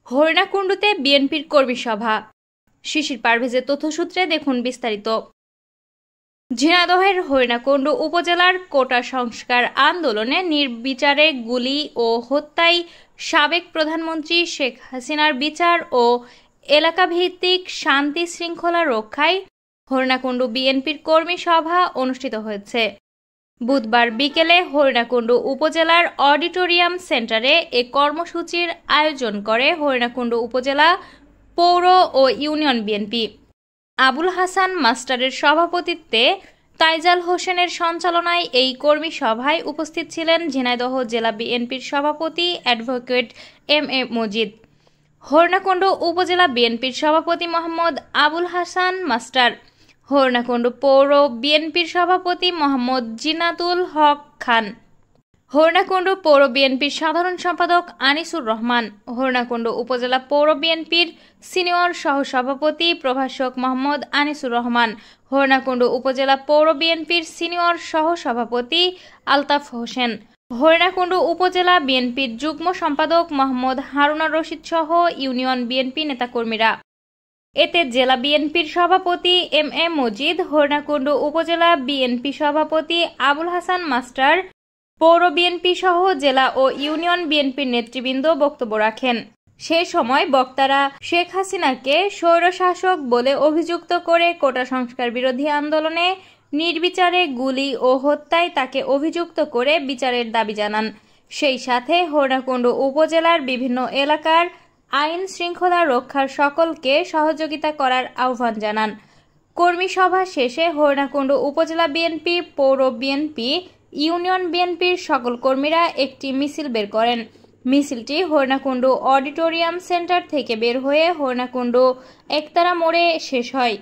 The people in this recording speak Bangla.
হরিণাকুণ্ডুতে বিএনপির কর্মী সভা। শিশির পারভেজের তথ্যসূত্রে দেখুন বিস্তারিত। ঝিনাইদহের হরিণাকুণ্ডু উপজেলার কোটা সংস্কার আন্দোলনে নির্বিচারে গুলি ও হত্যায় সাবেক প্রধানমন্ত্রী শেখ হাসিনার বিচার ও এলাকাভিত্তিক শান্তি শৃঙ্খলা রক্ষায় হরিণাকুণ্ডু বিএনপির কর্মী সভা অনুষ্ঠিত হয়েছে। বুধবার বিকেলে হরিণাকুণ্ডু উপজেলার অডিটোরিয়াম সেন্টারে এ কর্মসূচির আয়োজন করে হরিণাকুণ্ডু উপজেলা পৌর ও ইউনিয়ন বিএনপি। আবুল হাসান মাস্টারের সভাপতিত্বে তাইজাল হোসেনের সঞ্চালনায় এই কর্মী সভায় উপস্থিত ছিলেন ঝিনাইদহ জেলা বিএনপির সভাপতি অ্যাডভোকেট এম.এ. মজিদ, হরিণাকুণ্ডু উপজেলা বিএনপির সভাপতি মোহাম্মদ আবুল হাসান মাস্টার, হরিণাকুণ্ডু পৌর বিএনপির সভাপতি মোহাম্মদ জিনাতুল হক খান, হরিণাকুণ্ডু পৌর বিএনপির সাধারণ সম্পাদক আনিসুর রহমান, হরিণাকুণ্ডু উপজেলা পৌর বিএনপির সিনিয়র সহসভাপতি প্রভাষক মোহাম্মদ আনিসুর রহমান, হরিণাকুণ্ডু উপজেলা পৌর বিএনপির সিনিয়র সহসভাপতি আলতাফ হোসেন, হরিণাকুণ্ডু উপজেলা বিএনপির যুগ্ম সম্পাদক মোহাম্মদ হারুনা রশিদ সহ ইউনিয়ন বিএনপি নেতাকর্মীরা। এতে জেলা বিএনপির সভাপতি এম.এ. মজিদ, হরিণাকুণ্ডু উপজেলা বিএনপি সভাপতি আবুল হাসান মাস্টার, পৌর বিএনপি সহ জেলা ও ইউনিয়ন বিএনপির নেতৃবৃন্দ বক্তব্য রাখেন। সেই সময় বক্তারা শেখ হাসিনাকে স্বৈরশাসক বলে অভিযুক্ত করে কোটা সংস্কার বিরোধী আন্দোলনে নির্বিচারে গুলি ও হত্যায় তাকে অভিযুক্ত করে বিচারের দাবি জানান। সেই সাথে হরিণাকুণ্ডু উপজেলার বিভিন্ন এলাকার আইন শৃঙ্খলা রক্ষার সকলকে সহযোগিতা করার আহ্বান জানান। কর্মী সভা শেষে হরিণাকুণ্ডু উপজেলা বিএনপি, পৌর বিএনপি, ইউনিয়ন বিএনপির সকল কর্মীরা একটি মিছিল বের করেন। মিছিলটি হরিণাকুণ্ডু অডিটোরিয়াম সেন্টার থেকে বের হয়ে হরিণাকুণ্ডু একতারা মোড়ে শেষ হয়।